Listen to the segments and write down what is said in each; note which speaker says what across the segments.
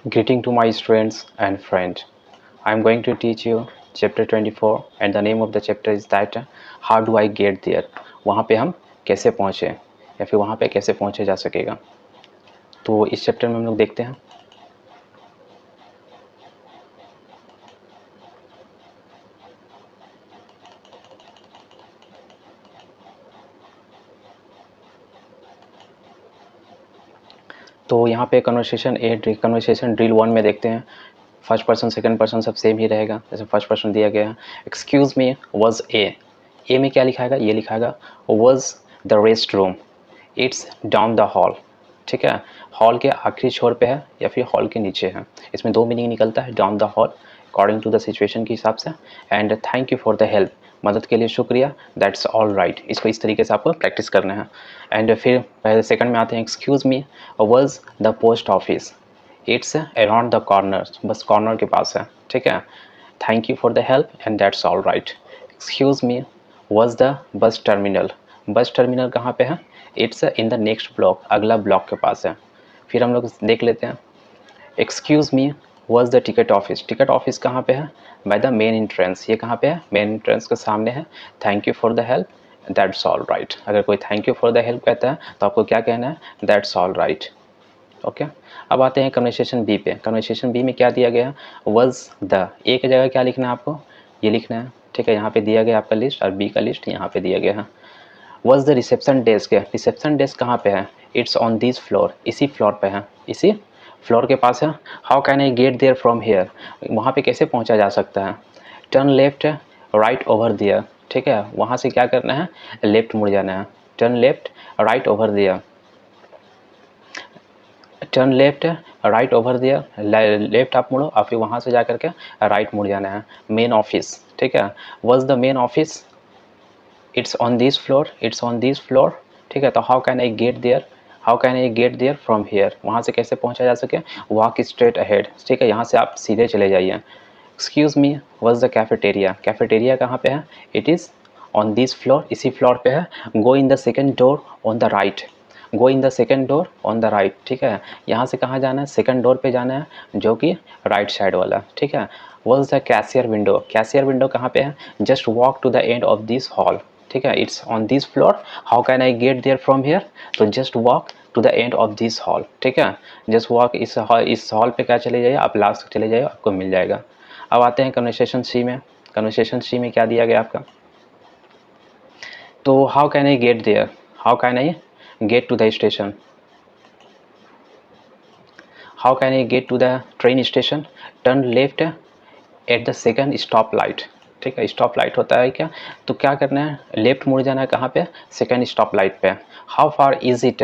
Speaker 1: Greeting to my students and friends. I am going to teach you chapter 24 and the name of the chapter is that how do I get there. वहाँ पे हम कैसे पहुँचे या फिर वहाँ पे कैसे पहुँचे जा सकेगा। तो इस चैप्टर में हम लोग देखते हैं। तो यहाँ पे कन्वर्सेशन ड्रिल 1 में देखते हैं। फर्स्ट पर्सन सेकंड पर्सन सब सेम ही रहेगा। जैसे फर्स्ट पर्सन दिया गया है, एक्सक्यूज़ मी वाज ए में क्या लिखाएगा, ये लिखाएगा where's the rest room, it's down the hall. ठीक है, हॉल के आखिरी छोर पे है या फिर हॉल के नीचे है। इसमें दो मीनिंग निकलता है, down the hall according to the situation के हिसाब से, and thank you for the help, मदद के लिए शुक्रिया, दैट्स ऑल राइट। इसको इस तरीके से आपको प्रैक्टिस करना है। एंड फिर पहले सेकंड में आते हैं, excuse me where's the post office, it's around the corner, बस कॉर्नर के पास है। ठीक है, thank you for the help and that's all right. Excuse me where's the bus terminal, bus terminal कहाँ पे है, it's in the next block, अगला ब्लॉक के पास है। फिर हम लोग देख लेते हैं, excuse me where's the ticket office, ticket office कहाँ पे है, बाय द मेन एंट्रेंस, ये कहाँ पे है, मेन एंट्रेंस के सामने है। Thank you for the help, that's all right. अगर कोई thank you for the help कहता है तो आपको क्या कहना है, दैट्स ऑल राइट। ओके, अब आते हैं कन्वर्सेशन बी पे। कन्वर्सेशन बी में क्या दिया गया, वाज द, ए की जगह क्या लिखना है आपको, ये लिखना है। ठीक है, यहाँ पे दिया गया आपका लिस्ट और बी का लिस्ट यहाँ पे दिया गया है। Where's the reception desk, reception desk कहाँ पे है, इट्स ऑन दिस फ्लोर, इसी फ्लोर पे है, इसी फ्लोर के पास है। How can I get there from here, वहाँ पे कैसे पहुँचा जा सकता है। Turn left right over there, ठीक है, वहाँ से क्या करना है, लेफ्ट मुड़ जाना है। Turn left right over there, turn left right over दिया, लेफ्ट आप मुड़ो और फिर वहाँ से जा करके राइट मुड़ जाना है। मेन ऑफिस, ठीक है, where's the main office, it's on this floor, it's on this floor. ठीक है, तो how can I get there, how can I get there from here, वहाँ से कैसे पहुँचा जा सके, वॉक स्ट्रेट अहेड। ठीक है, यहाँ से आप सीधे चले जाइए। Excuse me where's the cafeteria, cafeteria कहाँ पे है, it is on this floor, इसी फ्लोर पे है। Go in the second door on the right, go in the second door on the right. ठीक है, यहाँ से कहाँ जाना है, सेकेंड डोर पे जाना है जो कि राइट साइड वाला। ठीक है, where's the cashier window, cashier window कहाँ पे है, just walk to the end of this hall. ठीक है, it's on this floor, how can I get there from here, तो just walk to the end of this hall. ठीक है, just walk, इस hall पे क्या चले जाइए आप, लास्ट चले जाइए, आपको मिल जाएगा। अब आते हैं कन्वर्सेशन सी में। कन्वर्सेशन सी में क्या दिया गया आपका, तो how can I get there, how can I get to the station, how can I get to the train station, turn left at the second stop light. ठीक है, स्टॉप लाइट होता है क्या, तो क्या करना है, लेफ्ट मुड़ जाना है कहाँ पे, सेकंड स्टॉप लाइट पे। How far is it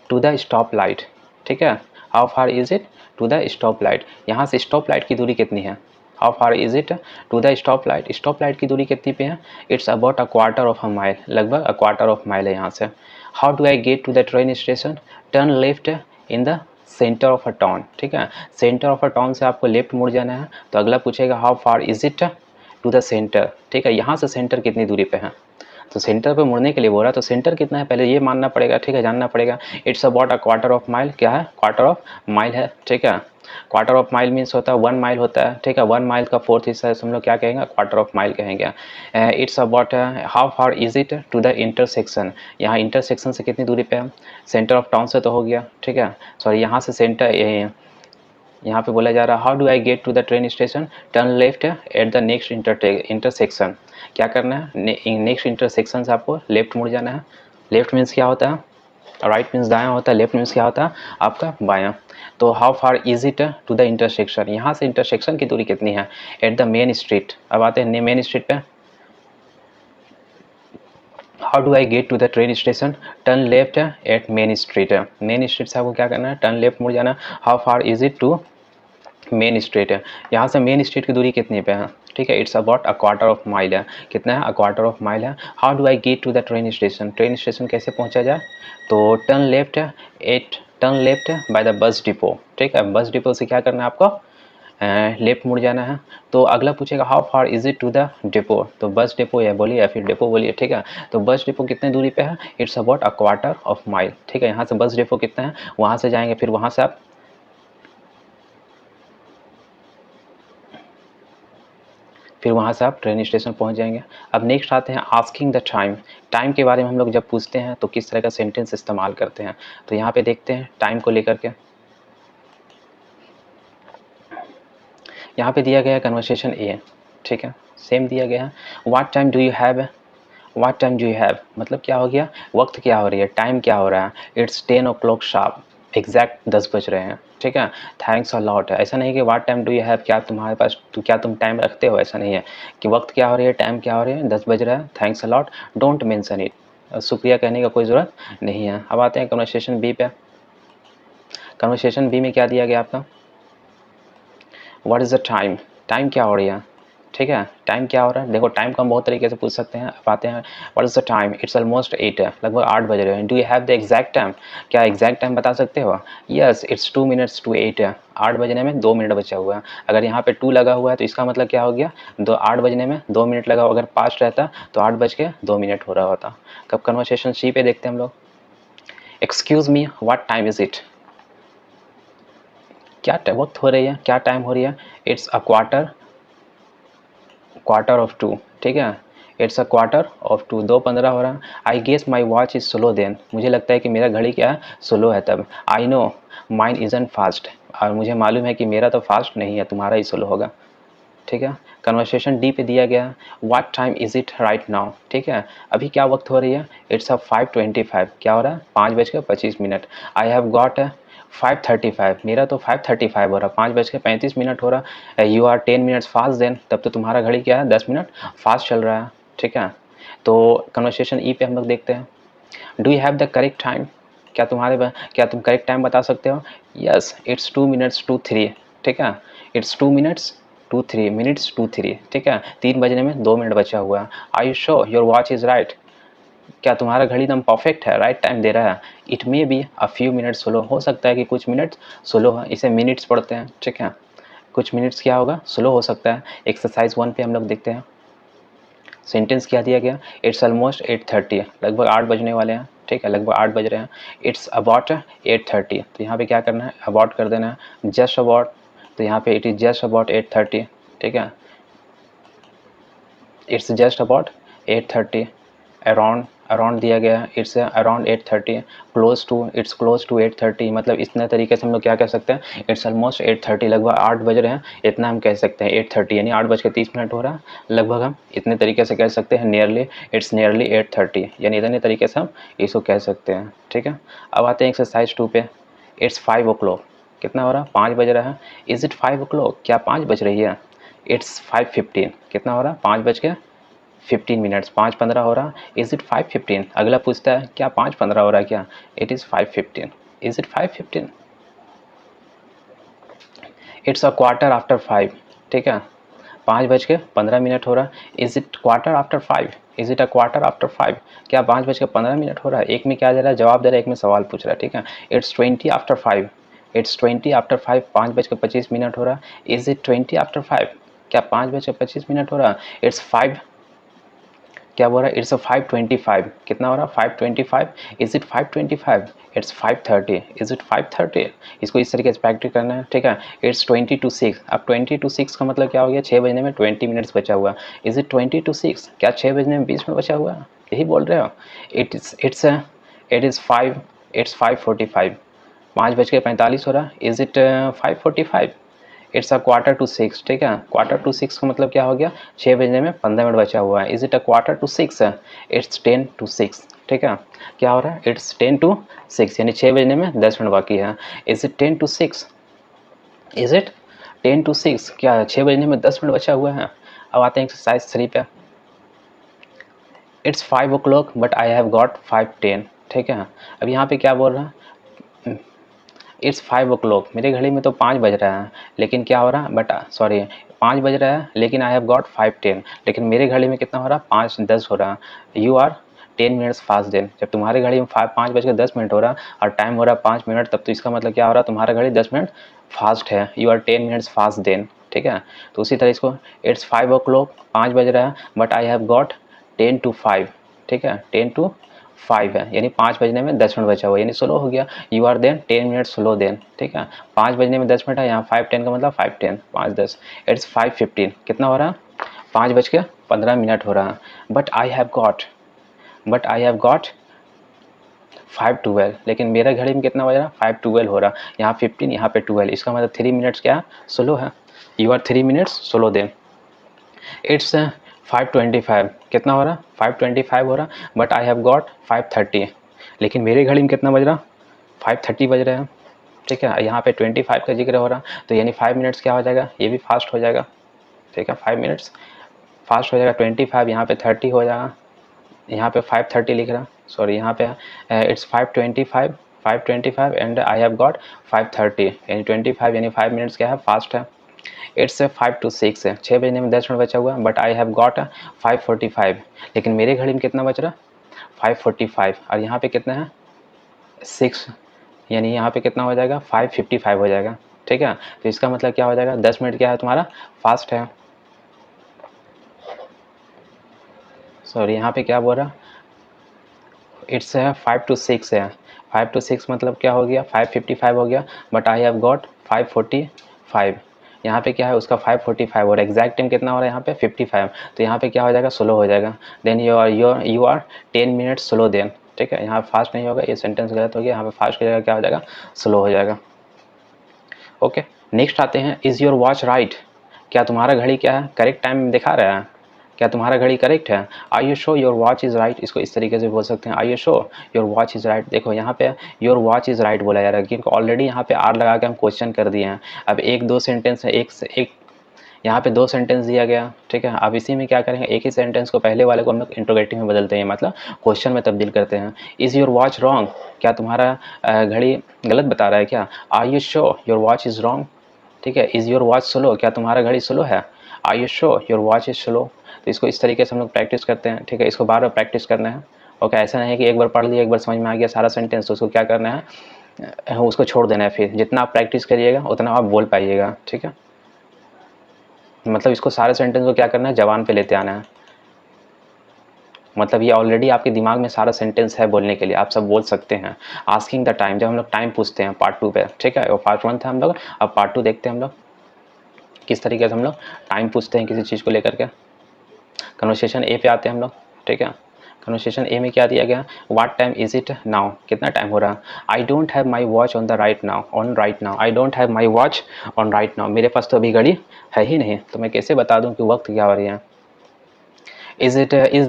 Speaker 1: to the stop light, ठीक है, how far is it to the stop light, यहाँ से स्टॉप लाइट की दूरी कितनी है, how far is it to the stop light, stop light की दूरी कितनी पे है, it's about a quarter of a mile, लगभग अ क्वार्टर ऑफ माइल है यहाँ से। How do I get to the train station, turn left in the centre of a town. ठीक है, सेंटर ऑफ अ टाउन से आपको left मुड़ जाना है। तो अगला पूछेगा how far is it to the centre. ठीक है, यहाँ से सेंटर कितनी दूरी पे है, तो सेंटर पे मुड़ने के लिए बोल रहा है, तो सेंटर कितना है पहले ये मानना पड़ेगा। ठीक है, जानना पड़ेगा। It's about a quarter of mile, क्या है, क्वार्टर ऑफ माइल है। ठीक है, क्वार्टर ऑफ माइल मीन्स होता है 1 माइल होता है। ठीक है, 1 माइल का फोर्थ हिस्सा है, हम लोग क्या कहेंगे, क्वार्टर ऑफ माइल कहेंगे। It's about how far is it to the intersection, यहाँ इंटरसेक्शन से कितनी दूरी पे है, सेंटर ऑफ टाउन से तो हो गया। ठीक है, सॉरी, यहाँ से सेंटर, यहाँ पे बोला जा रहा है how do I get to the train station, turn left at the next intersection. क्या करना है, नेक्स्ट इंटरसेक्शन से आपको लेफ्ट मुड़ जाना है। लेफ्ट मीन्स क्या होता है, राइट मीन्स दायां होता है, लेफ्ट मीन्स क्या होता है आपका बायां। तो how far is it to the intersection, यहाँ से इंटरसेक्शन की दूरी कितनी है, एट द मेन स्ट्रीट। अब आते हैं मेन स्ट्रीट पे, how do I get to the train station, turn left at main street. Main street से आपको क्या करना है, टर्न लेफ्ट मुड़ जाना। How far is it to main street है, यहाँ से मेन स्ट्रीट की दूरी कितनी पे है, ठीक है, it's about a quarter of mile है। कितना है, अ क्वार्टर ऑफ माइल है। How do I get to the train station, train station कैसे पहुँचा जाए, तो turn left at, turn left by the bus depot. ठीक है, बस डिपो से क्या करना है आपको, लेफ्ट मुड़ जाना है। तो अगला पूछेगा how far is it to the depot, तो बस डिपो या बोलिए या फिर डिपो बोलिए। ठीक है, तो बस डिपो कितने दूरी पे है, it's about a quarter of mile. ठीक है, यहाँ से बस डिपो कितना है, वहाँ से जाएंगे, फिर वहाँ से आप फिर वहाँ से आप ट्रेन स्टेशन पहुँच जाएंगे। अब नेक्स्ट आते हैं आस्किंग द टाइम। टाइम के बारे में हम लोग जब पूछते हैं तो किस तरह का सेंटेंस इस्तेमाल करते हैं, तो यहाँ पे देखते हैं टाइम को लेकर के। यहाँ पे दिया गया है कन्वर्सेशन ए, ठीक है, सेम दिया गया है। What time do you have, what time do you have मतलब क्या हो गया, वक्त क्या हो रही है, टाइम क्या हो रहा है, इट्स 10 o'clock शार्प, एग्जैक्ट 10 बज रहे हैं, ठीक है। थैंक्स अ लॉट है, ऐसा नहीं कि what time do you have क्या तुम्हारे पास, तो क्या तुम टाइम रखते हो, ऐसा नहीं है कि वक्त क्या हो रही है, टाइम क्या हो रही है, 10 बज रहा है, thanks a lot, don't mention it, शुक्रिया कहने का कोई ज़रूरत नहीं है। अब आते हैं कन्वर्सेशन बी पे। कन्वर्सेशन बी में क्या दिया गया आपका, what is the time, time क्या हो रही है, ठीक है, टाइम क्या हो रहा है। देखो टाइम को हम बहुत तरीके से पूछ सकते हैं। अब आते हैं what is the time, it's almost 8 है, लगभग 8 बज रहे हैं। Do you have the exact time, क्या एग्जैक्ट टाइम बता सकते हो, यस इट्स 2 minutes to 8 है, 8 बजने में 2 मिनट बचा हुआ है। अगर यहाँ पे 2 लगा हुआ है तो इसका मतलब क्या हो गया, 8 बजने में 2 मिनट लगा, अगर पास्ट रहता तो 8 बज के 2 मिनट हो रहा होता। कब कन्वर्सेशन सी पे देखते हैं हम लोग। Excuse me what time is it, क्या वक्त हो रही है, क्या टाइम हो रही है, इट्स अ क्वार्टर ऑफ 2, ठीक है, इट्स अ क्वार्टर ऑफ 2, 2:15 हो रहा है। I guess my watch is slow then, मुझे लगता है कि मेरा घड़ी क्या है, स्लो है तब। I know mine isn't fast, और मुझे मालूम है कि मेरा तो फास्ट नहीं है, तुम्हारा ही स्लो होगा, ठीक है। कन्वर्सेशन डी पे दिया गया what time is it right now, ठीक है, अभी क्या वक्त हो रही है, इट्स अ 5:25, क्या हो रहा है, 5:25। आई हैव गॉट 5:35, मेरा तो 5:35 हो रहा, 5:35 हो रहा। You are 10 minutes fast then, तब तो तुम्हारा घड़ी क्या है, 10 मिनट फास्ट चल रहा है, ठीक है। तो कन्वर्सेशन ई पे हम लोग देखते हैं। Do you have the correct time, क्या तुम करेक्ट टाइम बता सकते हो, यस इट्स 2 minutes to 3, ठीक है, इट्स 2 minutes to 3, ठीक है, 3 बजने में 2 मिनट बचा हुआ है। Are you sure your watch is right, क्या तुम्हारा घड़ी एकदम परफेक्ट है, राइट टाइम दे रहा है। It may be a few minutes slow, हो सकता है कि कुछ मिनट स्लो है, इसे मिनट्स पढ़ते हैं, ठीक है, कुछ मिनट्स क्या होगा, स्लो हो सकता है। एक्सरसाइज 1 पे हम लोग देखते हैं। सेंटेंस क्या दिया गया, इट्स ऑलमोस्ट 8:30, लगभग 8 बजने वाले हैं, ठीक है, लगभग 8 बज रहे हैं। इट्स अबाउट 8:30, तो यहाँ पे क्या करना है, अबाउट कर देना है, जस्ट अबाउट, तो यहाँ पे इट इज़ जस्ट अबाउट 8:30, ठीक है, it's just about 8:30। Around, around दिया गया है, it's around 8:30। Close to, it's close to 8:30, मतलब इतने तरीके से हम लोग क्या कह सकते हैं, इट्स ऑलमोस्ट 8:30, लगभग 8 बज रहे हैं, इतना हम कह सकते हैं। 8:30 यानी 8:30 हो रहा है, लगभग हम इतने तरीके से कह सकते हैं। नियरली, इट्स नियरली 8:30, यानी इतने तरीके से हम इसको कह सकते हैं, ठीक है। अब आते हैं एक्सरसाइज 2 पे। इट्स 5 o'clock, कितना हो रहा है, 5 बज रहा है। इज़ इट 5 o'clock, क्या 5 बज रही है। इट्स 5:15, कितना हो रहा है, 5:15, 5:15 हो रहा। इज़ इट 5:15, अगला पूछता है क्या 5:15 हो रहा है क्या, it is 5:15, is it 5:15। It's a quarter after 5, ठीक है, 5:15 हो रहा। Is it quarter after 5, is it a quarter after 5, क्या 5:15 हो रहा है। एक में क्या दे रहा है, जवाब दे रहा है, एक में सवाल पूछ रहा है, ठीक है। इट्स 20 आफ्टर 5, इट्स 20 आफ्टर 5, 5:25 हो रहा। इज़ इट 20 आफ्टर 5, क्या 5:25 हो रहा। इट्स 5, क्या बोल रहा है, इट्स 5:25, कितना हो रहा है, 5:25। Is it 5:25, it's 5:30, is it 5:30। इसको इस तरीके से प्रैक्टिस करना है, ठीक है। इट्स 20 to 6, अब 20 to 6 का मतलब क्या हो गया, 6 बजने में 20 मिनट्स बचा हुआ। इज़ इट 20 to 6, क्या 6 बजने में 20 मिनट बचा हुआ है, यही बोल रहे हो। इट इज़ 5:45, 5:45 हो रहा। Is it 5:45, it's a quarter to 6, ठीक है, क्वार्टर टू 6 का मतलब क्या हो गया, 6 बजने में 15 मिनट बचा हुआ है। Is it a quarter to 6, it's 10 to 6, ठीक है, क्या हो रहा है, इट्स 10 to 6, यानी 6 बजने में 10 मिनट बाकी है। Is it 10 to 6, is it 10 to 6, क्या 6 बजने में 10 मिनट बचा हुआ है। अब आते हैं एक्सरसाइज 3 पे। It's 5 o'clock but I have got 5:10, ठीक है। अब यहाँ पे क्या बोल रहा है, इट्स 5 o'clock, मेरे घड़ी में तो 5 बज रहा है, लेकिन क्या हो रहा है, बट सॉरी 5 बज रहा है, लेकिन आई हैव गॉट 5:10, लेकिन मेरे घड़ी में कितना हो रहा है, 5:10 हो रहा है। You are 10 minutes fast then, जब तुम्हारे घड़ी में 5:10 हो रहा और टाइम हो रहा है 5 मिनट, तब तो इसका मतलब क्या हो रहा है, तुम्हारा घड़ी 10 मिनट फास्ट है। You are 10 minutes fast then, ठीक है। तो उसी तरह इसको, इट्स 5 o'clock, 5 बज रहा है, but I have got 10 to 5, ठीक है, 10 to 5 है, यानी 5 बजने में 10 मिनट बचा हुआ, यानी स्लो हो गया। You are then 10 minute slow then, ठीक है, 5 बजने में 10 मिनट है, यहाँ 5:10 का मतलब 5:10, 5:10। इट्स 5:15, कितना हो रहा है, 5:15 हो रहा है, बट आई हैव गॉट 5:12, लेकिन मेरे घड़ी में कितना बज रहा है? 5:12 हो रहा। यहाँ 15, यहाँ पे 12, इसका मतलब 3 मिनट्स क्या है? स्लो है। You are 3 minutes slow then. It's 5:25, कितना हो रहा? 5:25 हो रहा, बट आई हैव गॉट 5:30, लेकिन मेरी घड़ी में कितना बज रहा? 5:30 बज रहे हैं, ठीक है। यहाँ पे 25 का जिक्र हो रहा, तो यानी 5 मिनट्स क्या हो जाएगा? ये भी फास्ट हो जाएगा, ठीक है। 5 मिनट्स फास्ट हो जाएगा। 25 यहाँ पे 30 हो जाएगा, यहाँ पे 5:30 लिख रहा, सॉरी यहाँ पे it's 5:25 and I have got 5:30, यानी 25 यानी 5 मिनट्स क्या है? फास्ट है। इट्स 5 to 6 है, 6 बजने में 10 मिनट बचा हुआ, बट आई हैव गॉट 5:45, लेकिन मेरे घड़ी में कितना बच रहा? 5:45, और यहाँ पे कितना है? 6, यानी यहाँ पे कितना हो जाएगा? 5:55 हो जाएगा, ठीक है। तो इसका मतलब क्या हो जाएगा? 10 मिनट क्या है तुम्हारा? फास्ट है। सॉरी यहाँ पे क्या बोल रहा? इट्स 5 to 6 है, 5 to 6 मतलब क्या हो गया? 5:55 हो गया, बट आई हैव गॉट 5:45, यहाँ पे क्या है? उसका 5:45 और एग्जैक्ट टाइम कितना हो रहा है यहाँ पे? 55, तो यहाँ पे क्या हो जाएगा? स्लो हो जाएगा। Then you are 10 minutes slow then, ठीक है। यहाँ फास्ट नहीं होगा, ये सेंटेंस गलत हो गया, यहाँ पे फास्ट की जगह क्या हो जाएगा? स्लो हो जाएगा। ओके, नेक्स्ट आते हैं, इज़ योर वॉच राइट? क्या तुम्हारा घड़ी क्या है? करेक्ट टाइम दिखा रहा है? क्या तुम्हारा घड़ी करेक्ट है? Are you sure your watch is right? इसको इस तरीके से बोल सकते हैं, are you sure your watch is right. देखो यहाँ पे योर वॉच इज़ राइट बोला जा रहा है, क्योंकि ऑलरेडी यहाँ पे आर लगा के हम क्वेश्चन कर दिए हैं। अब एक दो सेंटेंस है, एक से एक यहाँ पे 2 सेंटेंस दिया गया, ठीक है। अब इसी में क्या करेंगे? एक ही सेंटेंस को पहले वाले को हम लोग इंट्रोगेटिव में बदलते हैं, मतलब क्वेश्चन में तब्दील करते हैं। Is your watch wrong? क्या तुम्हारा घड़ी गलत बता रहा है क्या? Are you sure your watch is wrong, ठीक है। Is your watch slow? क्या तुम्हारा घड़ी स्लो है? Are you sure your watch is slow? तो इसको इस तरीके से हम लोग प्रैक्टिस करते हैं, ठीक है। इसको बार बार प्रैक्टिस करना है, ओके। ऐसा नहीं है कि एक बार पढ़ लिया, एक बार समझ में आ गया सारा सेंटेंस, तो उसको क्या करना है? उसको छोड़ देना है। फिर जितना आप प्रैक्टिस करिएगा उतना आप बोल पाइएगा, ठीक है। मतलब इसको सारे सेंटेंस को क्या करना है? जबान पे लेते आना है। मतलब ये ऑलरेडी आपके दिमाग में सारा सेंटेंस है बोलने के लिए, आप सब बोल सकते हैं। आस्किंग द टाइम, जब हम लोग टाइम पूछते हैं पार्ट 2 पे, ठीक है। और पार्ट 1 था हम लोग, अब पार्ट 2 देखते हैं हम लोग किस तरीके से हम लोग टाइम पूछते हैं किसी चीज़ को लेकर के। कन्वर्सेशन ए पे आते हैं हम लोग, ठीक है। कन्वर्सेशन ए में क्या दिया गया? What time is it now? कितना टाइम हो रहा? I don't have my watch on the right now, I don't have my watch on right now. मेरे पास तो अभी घड़ी है ही नहीं, तो मैं कैसे बता दूं कि वक्त क्या हो रही है? Is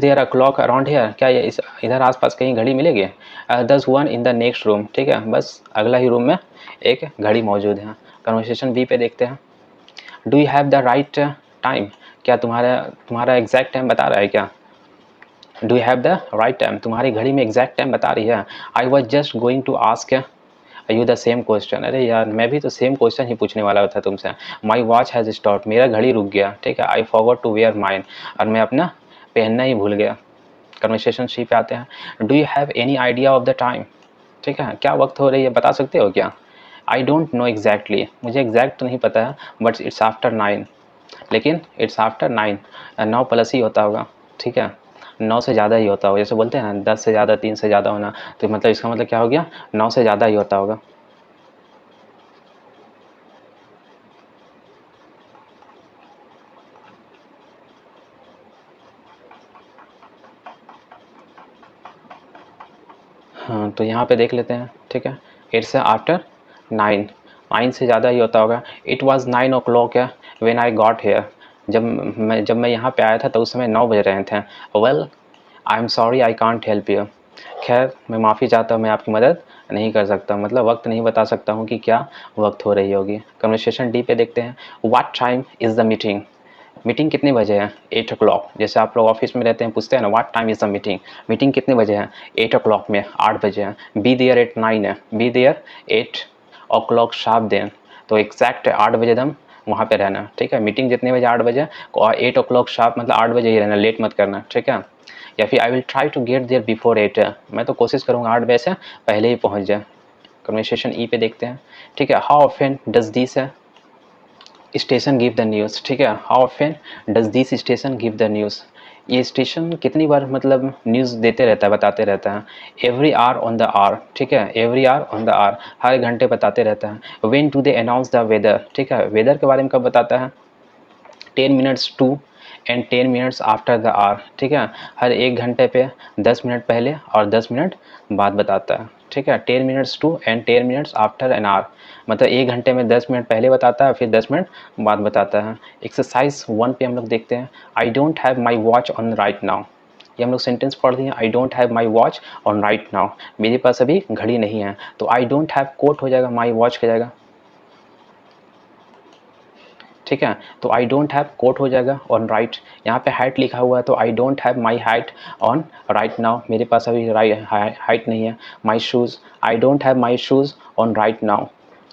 Speaker 1: there a clock around here? क्या ये इधर आसपास कहीं घड़ी मिलेगी? There's one in the next room, ठीक है। बस अगला ही रूम में एक घड़ी मौजूद है। कन्वर्सेशन बी पे देखते हैं, do you have the right time? क्या तुम्हारा एग्जैक्ट टाइम बता रहा है क्या? Do you have the right time? तुम्हारी घड़ी में एग्जैक्ट टाइम बता रही है। I was just going to ask you the same question. अरे यार, मैं भी तो सेम क्वेश्चन ही पूछने वाला था तुमसे। माई वॉच हैज़ स्टॉप्ड, मेरा घड़ी रुक गया, ठीक है। I forgot to wear mine, और मैं अपना पहनना ही भूल गया। कन्वर्सेशन सी पे आते हैं, do you have any idea of the time? ठीक है, क्या वक्त हो रही है बता सकते हो क्या? आई डोंट नो एग्जैक्टली, मुझे एग्जैक्ट तो नहीं पता है, बट इट्स आफ्टर 9, लेकिन इट्स आफ्टर 9, 9 प्लस ही होता होगा, ठीक है। 9 से ज़्यादा ही होता होगा, जैसे बोलते हैं ना 10 से ज़्यादा, 3 से ज़्यादा होना, तो मतलब इसका मतलब क्या हो गया? 9 से ज़्यादा ही होता होगा। हाँ, तो यहाँ पे देख लेते हैं, ठीक है। इट्स आफ्टर 9, 9 से ज़्यादा ही होता होगा। It was 9 o'clock when I got hair, जब मैं यहाँ पे आया था तो उस समय 9 बज रहे थे। Well I am sorry I can't help you, खैर मैं माफ़ी चाहता हूँ, मैं आपकी मदद नहीं कर सकता, मतलब वक्त नहीं बता सकता हूँ कि क्या वक्त हो रही होगी। कन्वर्सेशन डी पे देखते हैं, what time is the meeting? Meeting कितने बजे है? 8 o'clock। जैसे आप लोग ऑफिस में रहते हैं, पूछते हैं ना what time is the meeting, meeting कितने बजे है? 8 o'clock में, 8 बजे है। बी देयर एट 9 है, be there 8 o'clock sharp then, तो एग्जैक्ट 8 बजे दम वहाँ पे रहना, ठीक है। मीटिंग जितने बजे? 8 बजे, और 8 o'clock शार्प मतलब 8 बजे ही रहना, लेट मत करना, ठीक है। या फिर I will try to get there before 8, मैं तो कोशिश करूँगा 8 बजे से पहले ही पहुँच जाए। कन्वर्सेशन ई पे देखते हैं, ठीक है। How often does this station give the news, ठीक है। How often does this station give the news? ये स्टेशन कितनी बार मतलब न्यूज़ देते रहता है, बताते रहता है? Every hour on the hour, ठीक है। Every hour on the hour, हर घंटे बताते रहता है। When do they announce the weather, ठीक है। वेदर के बारे में कब बताता है? 10 minutes to and 10 minutes after the hour, ठीक है। हर 1 घंटे पे 10 मिनट पहले और 10 मिनट बाद बताता है, ठीक है। 10 minutes to and 10 minutes after an hour, मतलब 1 घंटे में 10 मिनट पहले बताता है, फिर 10 मिनट बाद बताता है। एक्सरसाइज 1 पे हम लोग देखते हैं, I don't have my watch on right now. ये हम लोग सेंटेंस पढ़ दिए, I don't have my watch on right now, मेरे पास अभी घड़ी नहीं है। तो आई डोंट हैव कोट हो जाएगा, माई वॉच हो जाएगा, ठीक है। तो आई डोंट हैव कोट हो जाएगा ऑन राइट। यहाँ पे हाइट लिखा हुआ है तो I don't have my height on right now, मेरे पास अभी हाइट नहीं है। माई shoes, I don't have my shoes on right now,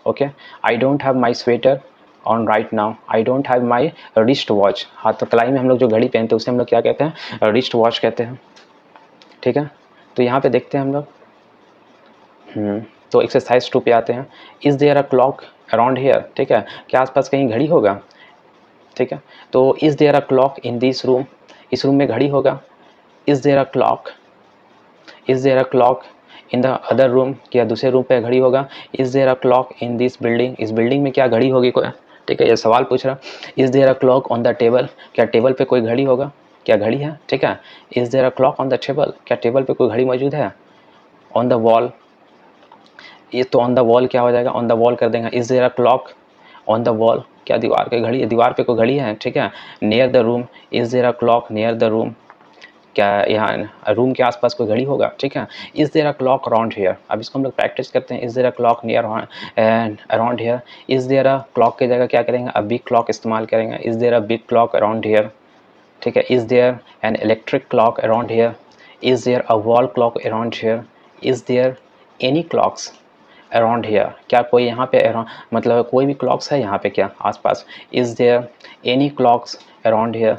Speaker 1: okay. I don't have my sweater on right now, I don't have my wrist watch, हाथ तो कलाई में हम लोग जो घड़ी पहनते हैं उसे हम लोग क्या कहते हैं, रिस्ट वॉच कहते हैं, ठीक है। तो यहाँ पे देखते हैं हम लोग, तो एक्सरसाइज 2 पे आते हैं। Is there a clock around here, ठीक है, क्या आसपास कहीं घड़ी होगा, ठीक है। तो is there a clock in this room, इस रूम में घड़ी होगा। Is there a clock, is there a clock in the other room, क्या दूसरे रूम पे घड़ी होगा। Is there a clock in this building, इस बिल्डिंग में क्या घड़ी होगी कोई, ठीक है, ये सवाल पूछ रहा। Is there a clock on the table, क्या टेबल पे कोई घड़ी होगा, क्या घड़ी है, ठीक है। Is there a clock on the table, क्या टेबल पे कोई घड़ी मौजूद है। ऑन द वॉल, ये तो ऑन द वॉल क्या हो जाएगा, ऑन द वॉल कर देंगे। Is there a clock on the wall, क्या दीवार पे घड़ी है, दीवार पे कोई घड़ी है, ठीक है। Near the room, is there a clock near the room, क्या यहाँ रूम के आसपास कोई घड़ी होगा, ठीक है। Is there a clock around here, अब इसको हम लोग प्रैक्टिस करते हैं। Is there a clock near and around here, is there a clock की जगह क्या करेंगे, अ बिग क्लॉक इस्तेमाल करेंगे। Is there a big clock around here, ठीक है। Is there an electric clock around here, is there a wall clock around here, is there any clocks around here, क्या कोई यहाँ पे मतलब कोई भी क्लॉक्स है यहाँ पे क्या आसपास। Is there any clocks around here,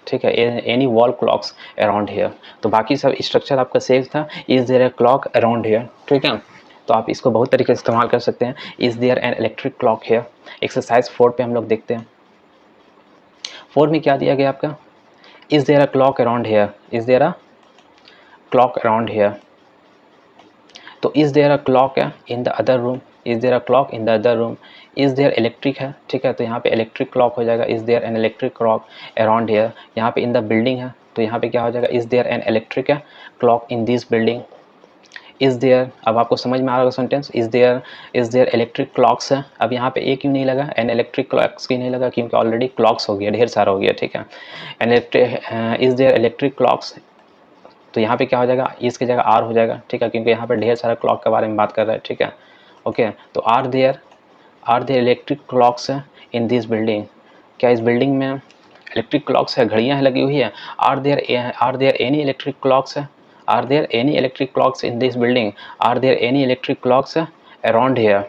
Speaker 1: ठीक है। Any wall clocks around here, तो बाकी सब स्ट्रक्चर आपका सेव था। Is there a clock around here, ठीक है। तो आप इसको बहुत तरीके से इस्तेमाल कर सकते हैं। Is there an electric clock here. Exercise 4 पे हम लोग देखते हैं। 4 में क्या दिया गया आपका, is there a clock around here, is there a clock around here. तो इज़ देयर अ क्लॉक है in the other room, is there a clock in the other room. Is there electric है, ठीक है, तो यहाँ पे electric clock हो जाएगा। Is there an electric clock around here, यहाँ पे इन द बिल्डिंग है तो यहाँ पे क्या हो जाएगा, इज़ देयर एन इलेक्ट्रिक है clock in this building. Is there, अब आपको समझ में आ रहा होगा sentence. Is there electric clocks है, अब यहाँ पे ए क्यों नहीं लगा, एन इलेक्ट्रिक क्लॉक्स क्यों नहीं लगा, क्योंकि ऑलरेडी क्लॉक्स हो गया, ढेर सारा हो गया, ठीक है। इज़ देयर इलेक्ट्रिक क्लॉक्स, तो यहाँ पे क्या हो जाएगा, इसकी जगह आर हो जाएगा, ठीक है, क्योंकि यहाँ पे ढेर सारा क्लॉक के बारे में बात कर रहा है, ठीक है, ओके। तो are there electric clocks in this building, क्या इस बिल्डिंग में इलेक्ट्रिक क्लॉक्स है, घड़ियाँ लगी हुई है। Are there any electric clocks है, are there any electric clocks in this building, are there any electric clocks around here.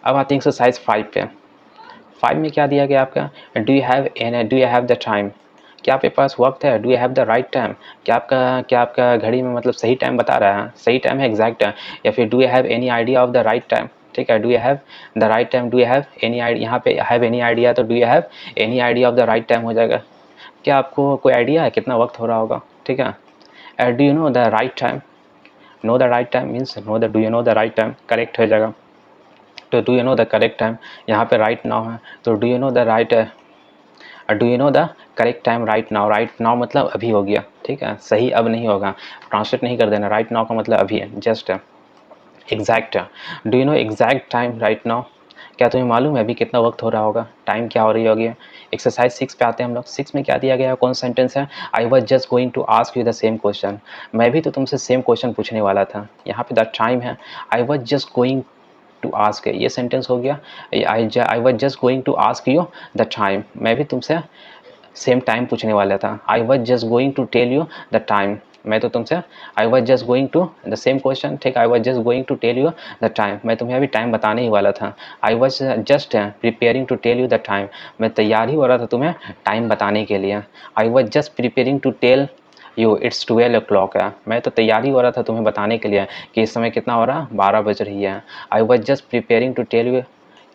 Speaker 1: अब आते हैं एक्सरसाइज 5 पे। 5 में क्या दिया गया आपका, do you have the time, क्या आपके पास वक्त है। Do you have the right time, क्या आपका घड़ी में मतलब सही टाइम बता रहा है, सही टाइम है, एग्जैक्ट टाइम। या फिर do you have any idea of the right time, ठीक है। Do you have the right time, do you have any idea, यहाँ पे हैव एनी आइडिया तो do you have any idea of the right time हो जाएगा। क्या आपको कोई आइडिया है कितना वक्त हो रहा होगा, ठीक है। Do you know the right time, know the right time means know the, do you know the right time correct हो जाएगा। तो do you know the correct time, यहाँ पे राइट नाउ है तो do you know the right, do you know the correct time right now, right now मतलब अभी हो गया, ठीक है, सही अब नहीं होगा, ट्रांसलेट नहीं कर देना। राइट नाउ का मतलब अभी है, जस्ट है, एग्जैक्ट है। Do you know exact time right now, क्या तुम्हें मालूम है अभी कितना वक्त हो रहा होगा, टाइम क्या हो रही होगी। एक्सरसाइज 6 पे आते हैं हम लोग। 6 में क्या दिया गया है, कौन सेंटेंस है, I was just going to ask you the same question, मैं भी तो तुमसे सेम क्वेश्चन पूछने वाला था। यहाँ पे द टाइम है, I was just going to ask, ये सेंटेंस हो गया। I was just going to ask you the time, मैं भी तुमसे सेम टाइम पूछने वाला था। I was just going to tell you the time, मैं तो तुमसे, I was just going to the same question, ठीक, I was just going to tell you the time, मैं तुम्हें अभी टाइम बताने ही वाला था। I was just preparing to tell you the time, मैं तैयार ही हो रहा था तुम्हें टाइम बताने के लिए। I was just preparing to tell you it's 12 o'clock है, मैं तो तैयारी हो रहा था तुम्हें बताने के लिए कि इस समय कितना हो रहा, 12 बज रही है। I was just preparing to tell you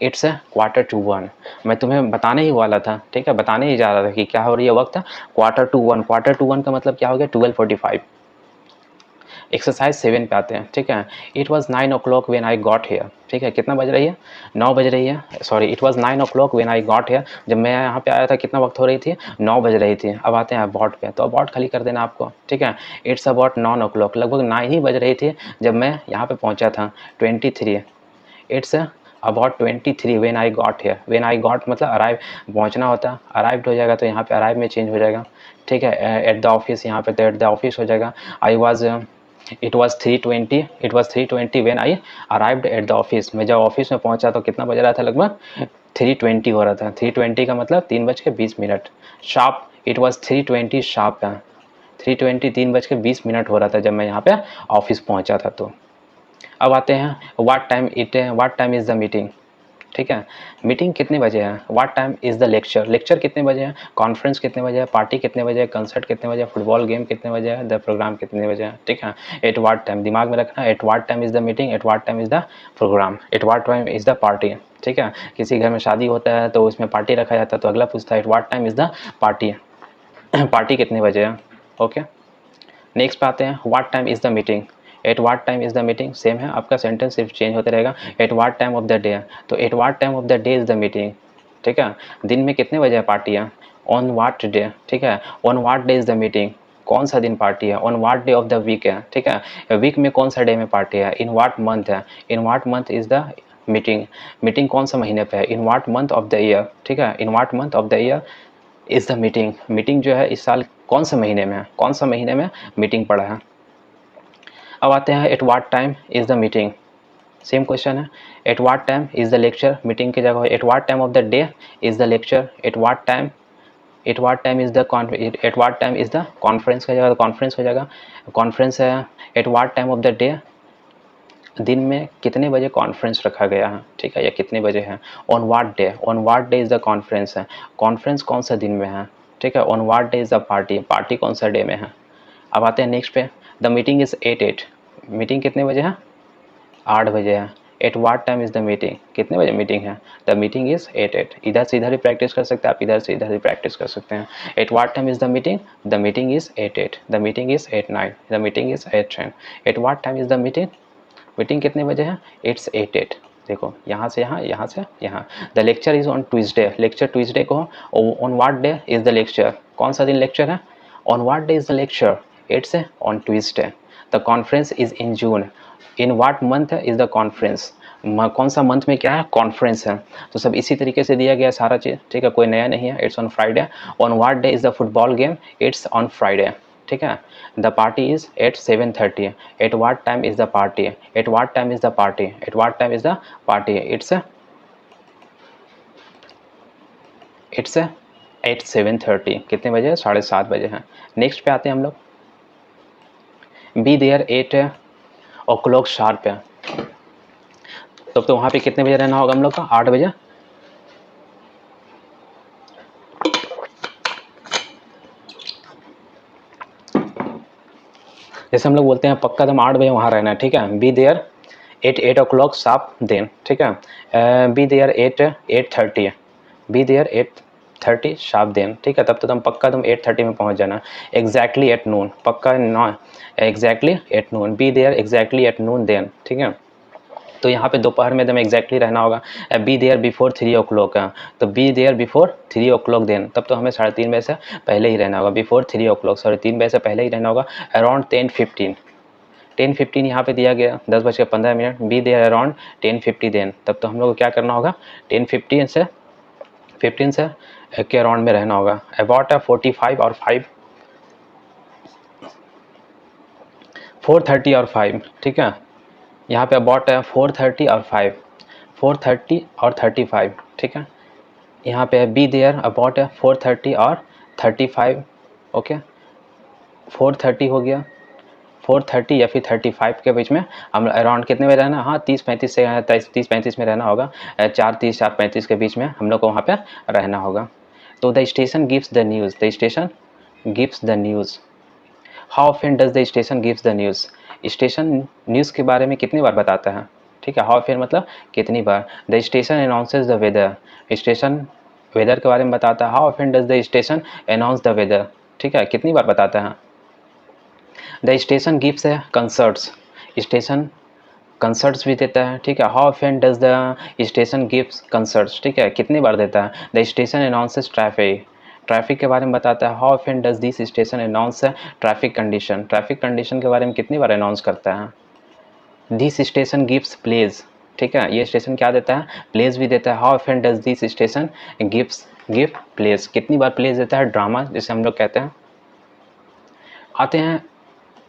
Speaker 1: it's 1:45, मैं तुम्हें बताने ही वाला था, ठीक है, बताने ही जा रहा था कि क्या हो रही है वक्त, 1:45। 1:45 का मतलब क्या हो गया, 12:45, एक्सरसाइज 7 पे आते हैं, ठीक है। It was 9 o'clock when I got hair, ठीक है। कितना बज रही है? 9 बज रही है, sorry it was 9 o'clock when I got hair. जब मैं यहाँ पे आया था कितना वक्त हो रही थी? 9 बज रही थी। अब आते हैं अबाउट पे, तो अबाउट खाली कर देना आपको, ठीक है। इट्स अबाउट 9 o'clock, लगभग 9 ही बज रही थी जब मैं यहाँ पे पहुँचा था। 23, it's about 23 when I got hair. When I got मतलब अराइव, पहुँचना होता, अराइव्ड हो जाएगा तो यहाँ पे अराइव में चेंज हो जाएगा, ठीक है। एट द ऑफिस, यहाँ पे तो एट द ऑफिस हो जाएगा। I was, it was 3:20, it was 3:20 when I arrived at the office. मैं जब ऑफिस में पहुँचा तो कितना बज रहा था? लगभग 3:20 हो रहा था। 3:20 का मतलब 3:20। शार्प, इट वॉज 3:20 शार्प है। 3:20 3:20 हो रहा था जब मैं यहाँ पे ऑफिस पहुँचा था। तो अब आते हैं what time is the meeting, ठीक है। मीटिंग कितने बजे है? What time is the lecture, lecture कितने बजे है? कॉन्फ्रेंस कितने बजे है? पार्टी कितने बजे है? कंसर्ट कितने बजे है? फुटबॉल गेम कितने बजे है? द प्रोग्राम कितने बजे है, ठीक है। एट व्हाट टाइम, दिमाग में रखना, at what time is the meeting, at what time is the programme, at what time is the party, ठीक है। किसी घर में शादी होता है तो उसमें पार्टी रखा जाता है, तो अगला पूछता है at what time is the party, party कितने बजे है, ओके। नेक्स्ट पे आते हैं what time is the meeting. At what time is the meeting, same है, आपका सेंटेंस सिर्फ चेंज होता रहेगा। At what time of the day, तो at what time of the day is the meeting, ठीक है। दिन में कितने बजे है पार्टी है? ऑन व्हाट डे, ठीक है। On what day is the meeting, कौन सा दिन पार्टी है? On what day of the week है, ठीक है। वीक में कौन सा डे में पार्टी है? इन व्हाट मंथ है, इन what month is the meeting, meeting कौन सा महीने पे है? इन what month of the year, ठीक है। इन what month of the year is the meeting, meeting जो है इस साल कौन से महीने में है? कौन सा महीने में मीटिंग पड़ा है? अब आते हैं at what time is the meeting, same question है। At what time is the lecture, meeting की जगह at what time of the day is the lecture, at what time is the at what time is the conference का जगह तो conference हो जाएगा, conference है। At what time of the day, दिन में कितने बजे कॉन्फ्रेंस रखा गया है, ठीक है, या कितने बजे है। On what day is the conference है, कॉन्फ्रेंस कौन सा दिन में है, ठीक है। On what day is the party, party कौन सा डे में है। अब आते हैं नेक्स्ट पे, द मीटिंग इज़ 8, मीटिंग कितने बजे है? 8 बजे है। At what time is the meeting, कितने बजे मीटिंग है? द मीटिंग इज़ 8, इधर से इधर ही प्रैक्टिस कर सकते हैं आप, इधर से इधर ही प्रैक्टिस कर सकते हैं। At what time is the meeting is 8, the meeting is 8:09, the meeting is 8:10। Eight what time is the meeting कितने बजे है? इट्स 8, देखो यहाँ से यहाँ, यहाँ से यहाँ। The lecture is on Tuesday, lecture Tuesday को। On what day is the lecture, कौन सा दिन लेक्चर है? On what day is the lecture? It's on Tuesday. The conference is in June, in what month is the conference, कौन सा month में क्या है? कॉन्फ्रेंस है। तो सब इसी तरीके से दिया गया सारा चीज़, ठीक है, कोई नया नहीं है। It's on Friday. On what day is the football game? It's on Friday, ठीक है। The party is at 7:30, at what time is the party, at what time is the party, at what time is the party, it's at 7:30, कितने बजे? 7:30 बजे हैं। Next पे आते हैं हम लोग, बी देयर 8 o'clock शार्प है, तो वहाँ पे कितने बजे रहना होगा हम लोग का? 8 बजे। जैसे हम लोग बोलते हैं पक्का दम 8 बजे वहाँ रहना है, ठीक है। Be there at 8 o'clock sharp then, ठीक है। Be there 8:30, be there 8:30 sharp then, ठीक है। तब तो तुम पक्का तुम 8:30 में पहुँच जाना। एग्जैक्टली एट नून, पक्का नौ, exactly at noon, be there exactly at noon then, ठीक है। तो यहाँ पे दोपहर में एकदम एग्जैक्टली रहना होगा। बी देयर बिफोर 3 o'clock का, तो be there before 3 o'clock then, तब तो हमें 3:30 बजे से पहले ही रहना होगा। बिफोर 3 o'clock, सॉरी 3 बजे से पहले ही रहना होगा। अराउंड 10:15 यहाँ पे दिया गया 10:15। बी देयर अराउंड 10:50 देन, तब तो हम लोग को क्या करना होगा? 10:15 से 15 से के अराउंड में रहना होगा। अबाउट 45 और 5, 4:30 और 5, ठीक है। यहाँ पे अबाउट है 4:30 और 5, 4:30 और 35, ठीक है। यहाँ पे बी देयर अबाउट है 4:30 और 35, ओके। 4:30 हो गया, 4:30 या फिर 35 के बीच में हम अराउंड कितने में रहना? हाँ 30-35 से 30-35 में रहना होगा। 4:30 4:35 के बीच में हम लोग को वहाँ पे रहना होगा। तो the station gives the news, the station gives the news. How often does the station gives the news, station news के बारे में कितनी बार बताता है, ठीक है। हाउ ऑफन मतलब कितनी बार। The station announces the weather, station weather के बारे में बताता है। How often does the station announce the weather, ठीक है, कितनी बार बताता है। द स्टेशन गिव्स है कंसर्ट्स, स्टेशन कंसर्ट्स भी देता है, ठीक है। How often does the station gives concerts, ठीक है, कितनी बार देता है। The station announces traffic, traffic के बारे में बताता है। How often does this station announce traffic condition, traffic condition के बारे में कितनी बार अनाउंस करता है। दिस स्टेशन गिव्स प्लेज, ठीक है, ये स्टेशन क्या देता है, प्लेज भी देता है। How often does this station give plays, कितनी बार प्लेज देता है, ड्रामा जिसे हम लोग कहते हैं। आते हैं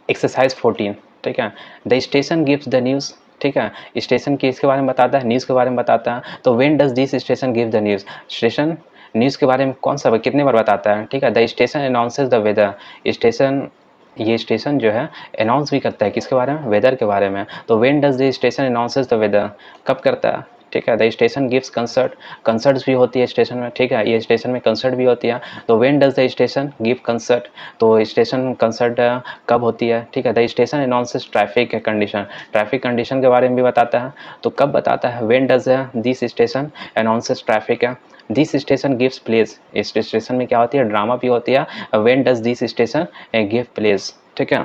Speaker 1: एक्सरसाइज 14, ठीक है। The station gives the news, ठीक है, स्टेशन की इसके बारे में बताता है, न्यूज़ के बारे में बताता है। तो when does this station give the news, station news के बारे में कौन सा कितने बार बताता है, ठीक है। The station announces the weather, station ये स्टेशन जो है अनाउंस भी करता है किसके बारे में, वेदर के बारे में। तो when does the station announces the weather, कब करता है, ठीक है। The station gives concert, concerts भी होती है स्टेशन में, ठीक है, ये स्टेशन में कंसर्ट भी होती है। तो when does the station give concert, तो स्टेशन कंसर्ट कब होती है, ठीक है। The station announces traffic condition, traffic condition के बारे में भी बताता है। तो कब बताता है, when does this station announces traffic है। दिस स्टेशन गिव्स प्लेस, इस स्टेशन में क्या होती है, ड्रामा भी होती है। When does this station give place, ठीक है।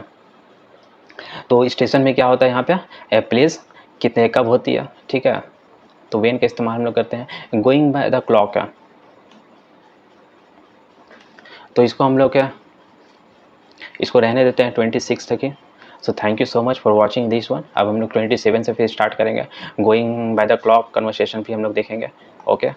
Speaker 1: तो स्टेशन में क्या होता है यहाँ पे, प्लेस कितने कब होती है, ठीक है। तो वेन का इस्तेमाल हम लोग करते हैं। गोइंग बाय द क्लॉक है, तो इसको हम लोग क्या, इसको रहने देते हैं 26 तक ही। So thank you so much for watching this one. अब हम लोग 27 से फिर स्टार्ट करेंगे। Going by the clock conversation भी हम लोग देखेंगे। ओके।